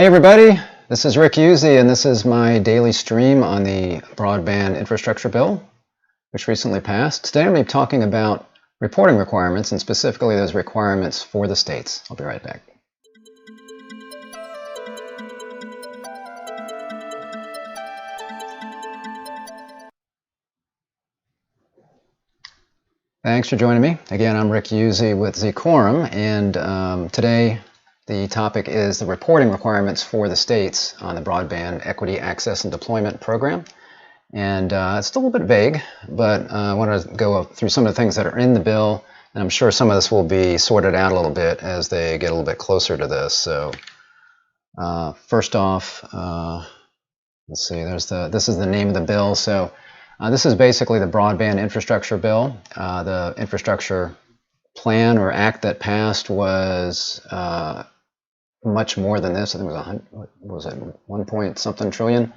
Hey everybody, this is Rick Uzzi, and this is my daily stream on the Broadband Infrastructure Bill, which recently passed. Today I'm going to be talking about reporting requirements, and specifically those requirements for the states. I'll be right back. Thanks for joining me. Again, I'm Rick Uzzi with Quorum, and today the topic is the reporting requirements for the states on the Broadband Equity Access and Deployment Program. And it's still a little bit vague, but I want to go through some of the things that are in the bill, and I'm sure some of this will be sorted out a little bit as they get a little bit closer to this. So first off, let's see, this is the name of the bill. So this is basically the Broadband Infrastructure Bill. The infrastructure plan or act that passed was much more than this. I think it was 1 point something trillion,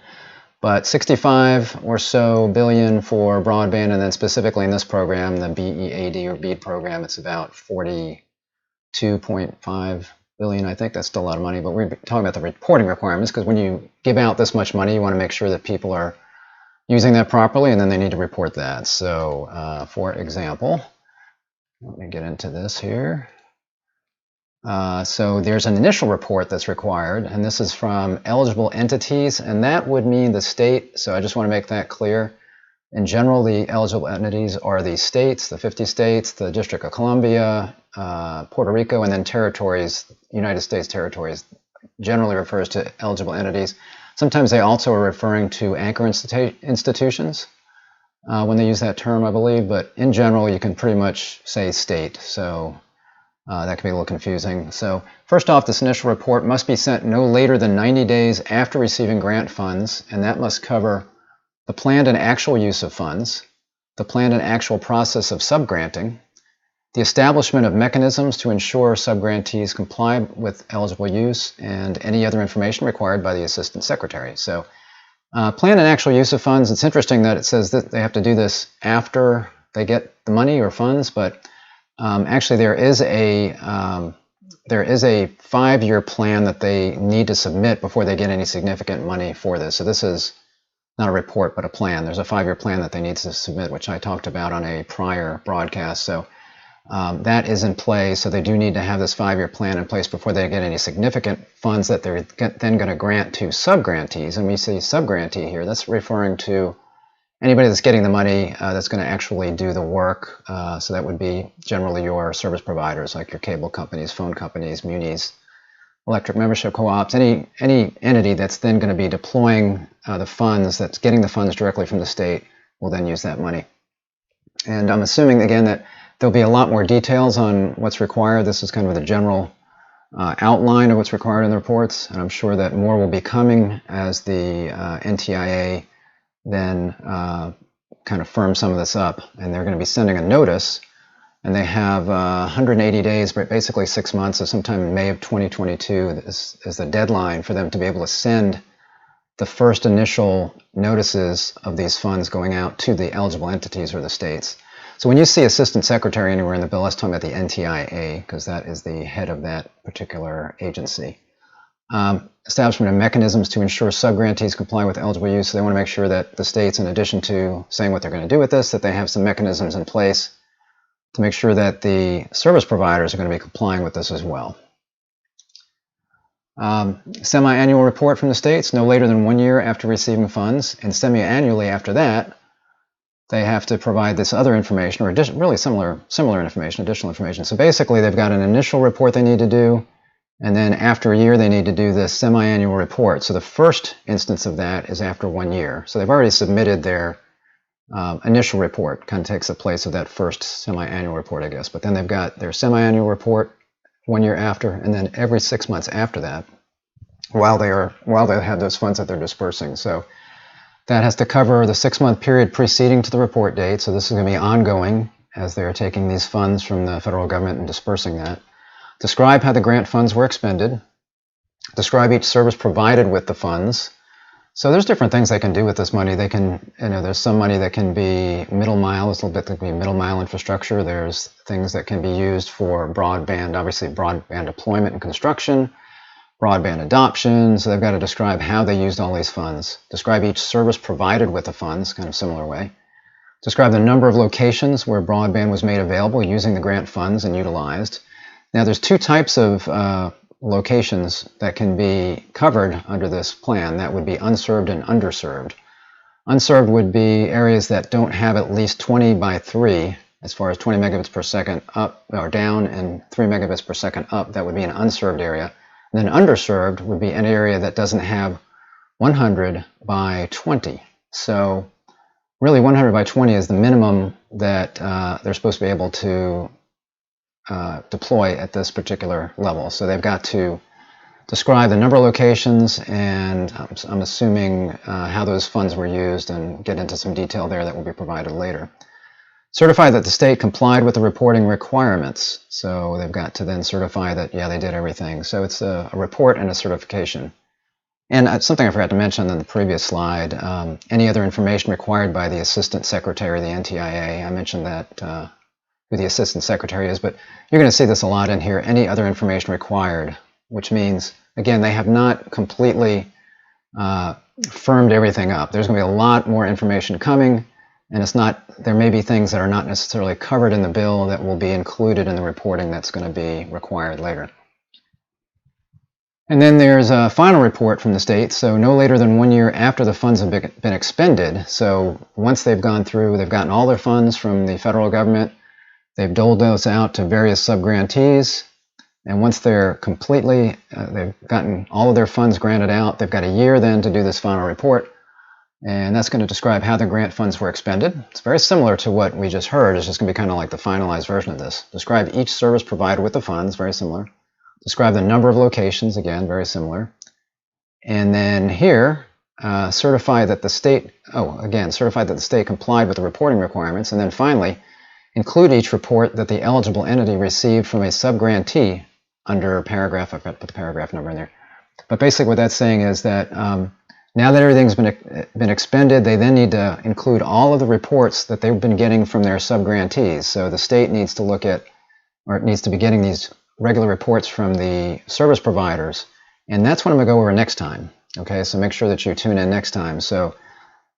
but 65 or so billion for broadband, and then specifically in this program, the BEAD or BEAD program, it's about 42.5 billion. I think that's still a lot of money, but we're talking about the reporting requirements, because when you give out this much money, you want to make sure that people are using that properly, and then they need to report that. So for example, let me get into this here. So there's an initial report that's required, and this is from eligible entities, and that would mean the state. So I just want to make that clear. In general, the eligible entities are the states, the 50 states, the District of Columbia, Puerto Rico, and then territories. United States territories generally refers to eligible entities. Sometimes they also are referring to anchor institutions when they use that term, I believe, but in general, you can pretty much say state. So that can be a little confusing. So first off, this initial report must be sent no later than 90 days after receiving grant funds, and that must cover the planned and actual use of funds, the planned and actual process of subgranting, the establishment of mechanisms to ensure subgrantees comply with eligible use, and any other information required by the Assistant Secretary. So planned and actual use of funds, it's interesting that it says that they have to do this after they get the money or funds, but actually, there is a 5-year plan that they need to submit before they get any significant money for this. So this is not a report, but a plan. There's a 5-year plan that they need to submit, which I talked about on a prior broadcast. So that is in play. So they do need to have this 5-year plan in place before they get any significant funds that they're then going to grant to subgrantees. And we see subgrantee here. That's referring to anybody that's getting the money that's going to actually do the work. So that would be generally your service providers, like your cable companies, phone companies, munis, electric membership co-ops, any entity that's then going to be deploying the funds, that's getting the funds directly from the state, will then use that money. And I'm assuming, again, that there'll be a lot more details on what's required. This is kind of the general outline of what's required in the reports, and I'm sure that more will be coming as the NTIA then kind of firm some of this up, and they're going to be sending a notice, and they have 180 days, but basically 6 months, so sometime in May of 2022 is the deadline for them to be able to send the first initial notices of these funds going out to the eligible entities or the states. So when you see Assistant Secretary anywhere in the bill, let's talk about the NTIA, because that is the head of that particular agency. Establishment of mechanisms to ensure subgrantees comply with eligible use. So they want to make sure that the states, in addition to saying what they're going to do with this, that they have some mechanisms in place to make sure that the service providers are going to be complying with this as well. Semi-annual report from the states, no later than 1 year after receiving funds, and semi-annually after that, they have to provide this other information, or really similar information, additional information. So basically, they've got an initial report they need to do, and then after a year, they need to do this semi-annual report. So the first instance of that is after 1 year. So they've already submitted their initial report, kind of takes the place of that first semi-annual report, I guess. But then they've got their semi-annual report 1 year after, and then every 6 months after that, while they have those funds that they're dispersing. So that has to cover the 6-month period preceding to the report date. So this is going to be ongoing as they're taking these funds from the federal government and dispersing that. Describe how the grant funds were expended. Describe each service provided with the funds. So there's different things they can do with this money. They can, there's some money that can be middle mile. There's a little bit that can be middle mile infrastructure. There's things that can be used for broadband, obviously broadband deployment and construction, broadband adoption, so they've got to describe how they used all these funds, describe each service provided with the funds, kind of similar way, describe the number of locations where broadband was made available using the grant funds and utilized. Now there's two types of locations that can be covered under this plan. That would be unserved and underserved. Unserved would be areas that don't have at least 20 by 3 as far as 20 megabits per second up or down and 3 megabits per second up. That would be an unserved area. And then underserved would be an area that doesn't have 100 by 20. So really 100 by 20 is the minimum that they're supposed to be able to deploy at this particular level. So they've got to describe the number of locations and I'm assuming how those funds were used and get into some detail there that will be provided later. Certify that the state complied with the reporting requirements. So they've got to then certify that, yeah, they did everything. So it's a report and a certification. And something I forgot to mention in the previous slide, any other information required by the Assistant Secretary of the NTIA. I mentioned that who the Assistant Secretary is, but you're going to see this a lot in here, any other information required, which means, again, they have not completely firmed everything up. There's going to be a lot more information coming, and it's not, there may be things that are not necessarily covered in the bill that will be included in the reporting that's going to be required later. And then there's a final report from the state, so no later than 1 year after the funds have been expended. So once they've gone through, they've gotten all their funds from the federal government, they've doled those out to various subgrantees, and once they're completely, they've gotten all of their funds granted out, they've got a year then to do this final report, and that's going to describe how the grant funds were expended. It's very similar to what we just heard. It's just going to be kind of like the finalized version of this. Describe each service provided with the funds, very similar. Describe the number of locations, again, very similar. And then here, certify that the state, certify that the state complied with the reporting requirements. And then finally, include each report that the eligible entity received from a subgrantee under paragraph, I've got to put the paragraph number in there. But basically what that's saying is that now that everything's been expended, they then need to include all of the reports that they've been getting from their subgrantees. So the state needs to look at, or it needs to be getting these regular reports from the service providers, and that's what I'm going to go over next time. Okay, so make sure that you tune in next time. So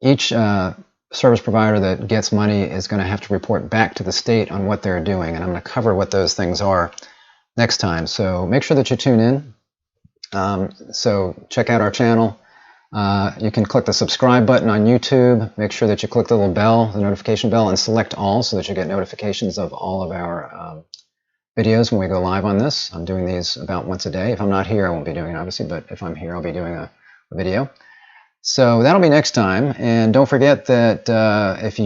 each service provider that gets money is going to have to report back to the state on what they're doing, and I'm going to cover what those things are next time. So make sure that you tune in. So check out our channel. You can click the subscribe button on YouTube. Make sure that you click the little bell, the notification bell, and select all so that you get notifications of all of our videos when we go live on this. I'm doing these about once a day. If I'm not here, I won't be doing it, obviously, but if I'm here, I'll be doing a video. So that'll be next time. And don't forget that if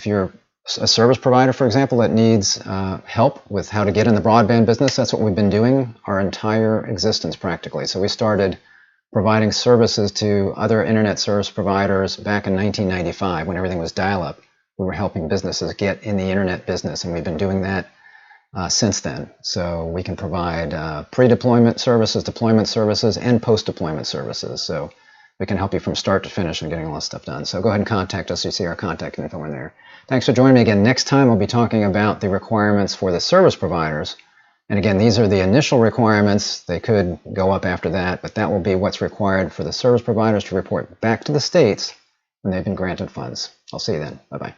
you're a service provider, for example, that needs help with how to get in the broadband business, that's what we've been doing our entire existence practically. So we started providing services to other internet service providers back in 1995 when everything was dial-up. We were helping businesses get in the internet business, and we've been doing that since then. So we can provide pre-deployment services, deployment services, and post-deployment services. So we can help you from start to finish and getting all this stuff done. So go ahead and contact us. You see our contact info in there. Thanks for joining me again. Next time we'll be talking about the requirements for the service providers. And again, these are the initial requirements. They could go up after that, but that will be what's required for the service providers to report back to the states when they've been granted funds. I'll see you then. Bye-bye.